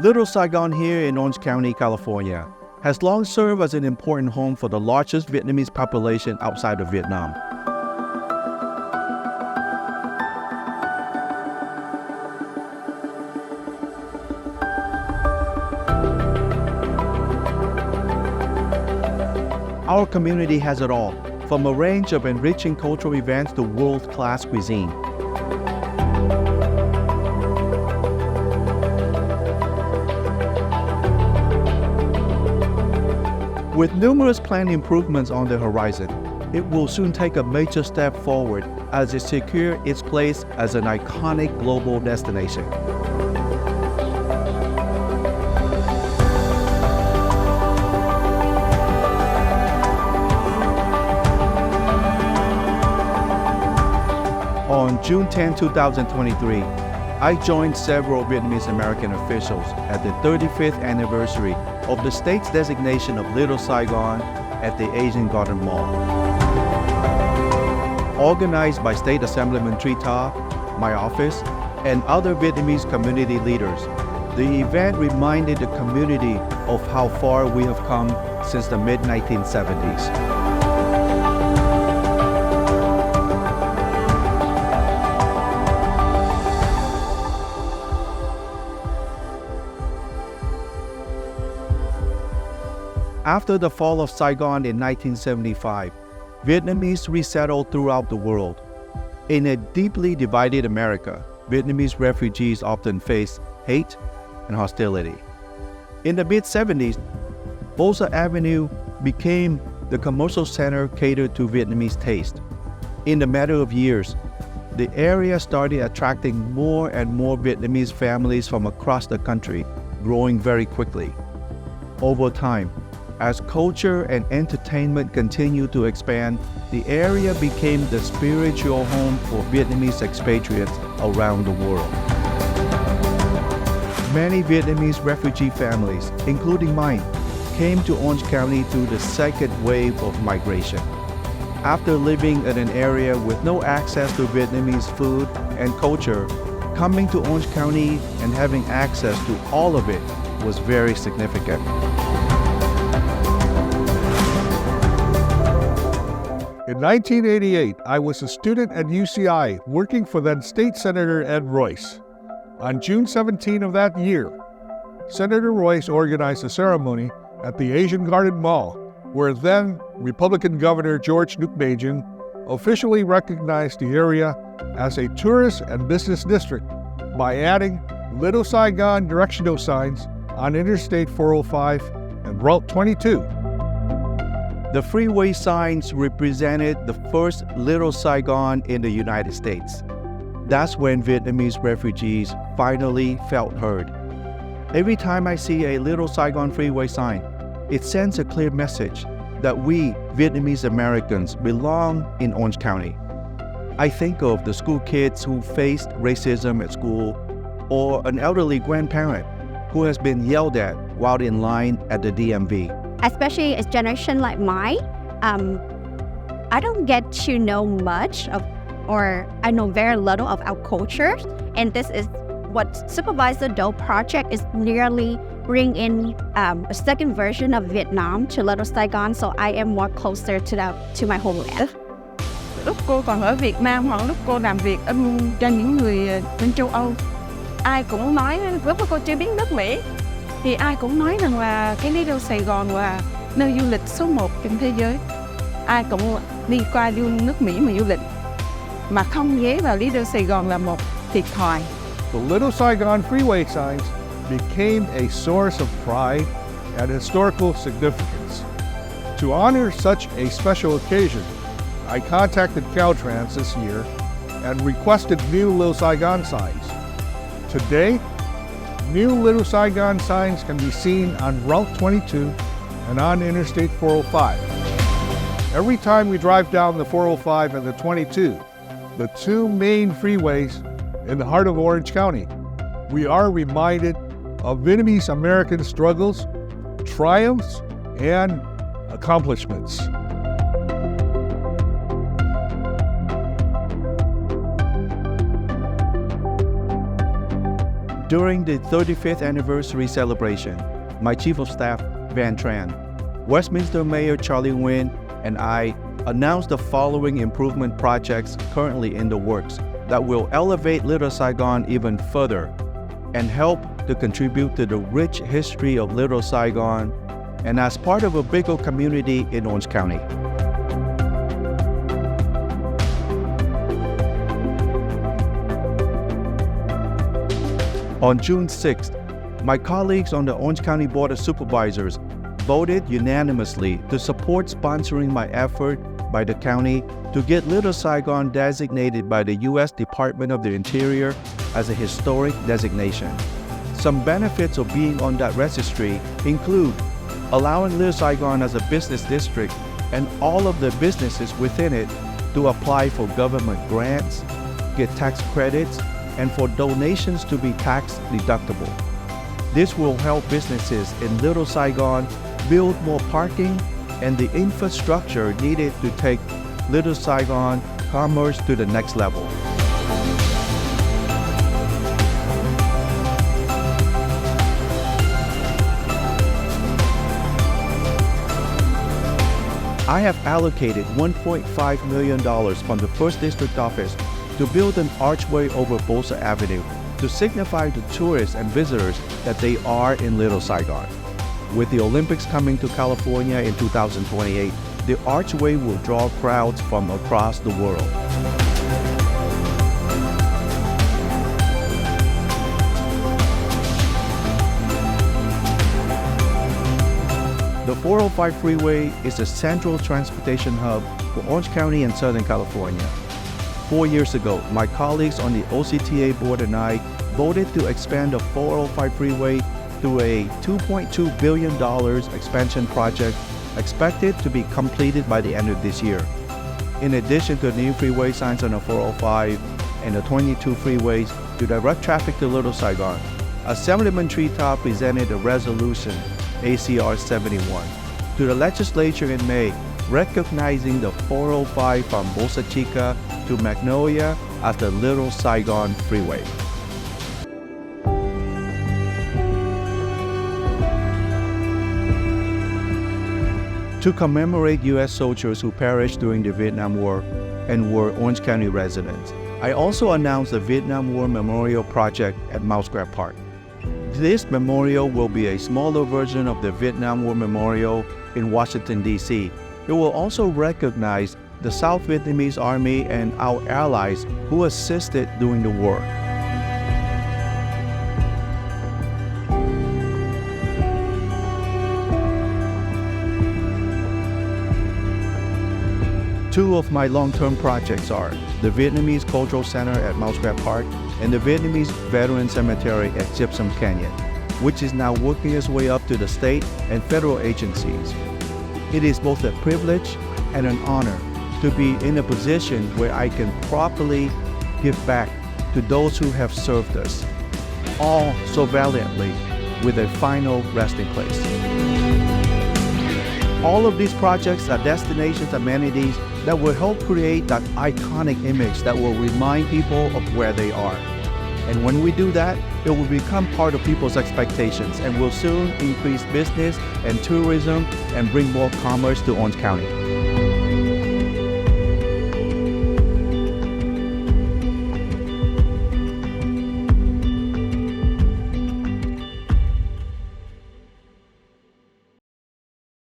Little Saigon here in Orange County, California, has long served as an important home for the largest Vietnamese population outside of Vietnam. Our community has it all, from a range of enriching cultural events to world-class cuisine. With numerous planned improvements on the horizon, it will soon take a major step forward as it secures its place as an iconic global destination. On June 10, 2023, I joined several Vietnamese American officials at the 35th anniversary of the state's designation of Little Saigon at the Asian Garden Mall. Organized by State Assemblyman Tri Ta, my office, and other Vietnamese community leaders, the event reminded the community of how far we have come since the mid-1970s. After the fall of Saigon in 1975, Vietnamese resettled throughout the world. In a deeply divided America, Vietnamese refugees often face hate and hostility. In the mid-70s, Bolsa Avenue became the commercial center catered to Vietnamese taste. In a matter of years, the area started attracting more and more Vietnamese families from across the country, growing very quickly. Over time, as culture and entertainment continued to expand, the area became the spiritual home for Vietnamese expatriates around the world. Many Vietnamese refugee families, including mine, came to Orange County through the second wave of migration. After living in an area with no access to Vietnamese food and culture, coming to Orange County and having access to all of it was very significant. In 1988, I was a student at UCI working for then State Senator Ed Royce. On June 17 of that year, Senator Royce organized a ceremony at the Asian Garden Mall, where then Republican Governor George Nuc Bajan officially recognized the area as a tourist and business district by adding Little Saigon directional signs on Interstate 405 and Route 22. The Freeway signs represented the first Little Saigon in the United States. That's when Vietnamese refugees finally felt heard. Every time I see a Little Saigon Freeway sign, it sends a clear message that we Vietnamese Americans belong in Orange County. I think of the school kids who faced racism at school, or an elderly grandparent who has been yelled at while in line at the DMV. Especially a generation like mine, I don't get to know much of, or I know very little of our culture. And this is what Supervisor Do project is nearly bring in a second version of Vietnam to Little Saigon, so I am more closer to my homeland. Lúc cô còn ở Việt Nam hoặc lúc cô làm việc cho những người bên châu Âu, ai cũng nói, lúc cô chưa biết nước Mỹ, thì ai cũng nói rằng là cái Little Sài Gòn là nơi du lịch số 1 trên thế giới. Ai cũng đi qua nước Mỹ mà du lịch, mà không ghé vào Little Sài Gòn là một thiệt thòi. The Little Saigon Freeway signs became a source of pride and historical significance. To honor such a special occasion, I contacted Caltrans this year and requested new Little Saigon signs. Today, new Little Saigon signs can be seen on Route 22 and on Interstate 405. Every time we drive down the 405 and the 22, the two main freeways in the heart of Orange County, we are reminded of Vietnamese American struggles, triumphs, and accomplishments. During the 35th anniversary celebration, my Chief of Staff, Van Tran, Westminster Mayor Charlie Nguyen, and I announced the following improvement projects currently in the works that will elevate Little Saigon even further and help to contribute to the rich history of Little Saigon and as part of a bigger community in Orange County. On June 6th, my colleagues on the Orange County Board of Supervisors voted unanimously to support sponsoring my effort by the county to get Little Saigon designated by the U.S. Department of the Interior as a historic designation. Some benefits of being on that registry include allowing Little Saigon as a business district and all of the businesses within it to apply for government grants, get tax credits, and for donations to be tax deductible. This will help businesses in Little Saigon build more parking and the infrastructure needed to take Little Saigon commerce to the next level. I have allocated $1.5 million from the 1st District Office to build an archway over Bolsa Avenue to signify to tourists and visitors that they are in Little Saigon. With the Olympics coming to California in 2028, the archway will draw crowds from across the world. The 405 Freeway is a central transportation hub for Orange County and Southern California. 4 years ago, my colleagues on the OCTA board and I voted to expand the 405 Freeway through a $2.2 billion expansion project expected to be completed by the end of this year. In addition to new freeway signs on the 405 and the 22 freeways to direct traffic to Little Saigon, Assemblyman Treetop presented a resolution, ACR 71, to the legislature in May, recognizing the 405 from Bolsa Chica to Magnolia as the Little Saigon Freeway. To commemorate U.S. soldiers who perished during the Vietnam War and were Orange County residents, I also announced the Vietnam War Memorial Project at Mousetrap Park. This memorial will be a smaller version of the Vietnam War Memorial in Washington, D.C. It will also recognize the South Vietnamese Army and our allies who assisted during the war. Two of my long-term projects are the Vietnamese Cultural Center at Mousetrap Park and the Vietnamese Veteran Cemetery at Gypsum Canyon, which is now working its way up to the state and federal agencies. It is both a privilege and an honor to be in a position where I can properly give back to those who have served us, all so valiantly, with a final resting place. All of these projects are destinations amenities that will help create that iconic image that will remind people of where they are. And when we do that, it will become part of people's expectations and will soon increase business and tourism and bring more commerce to Orange County.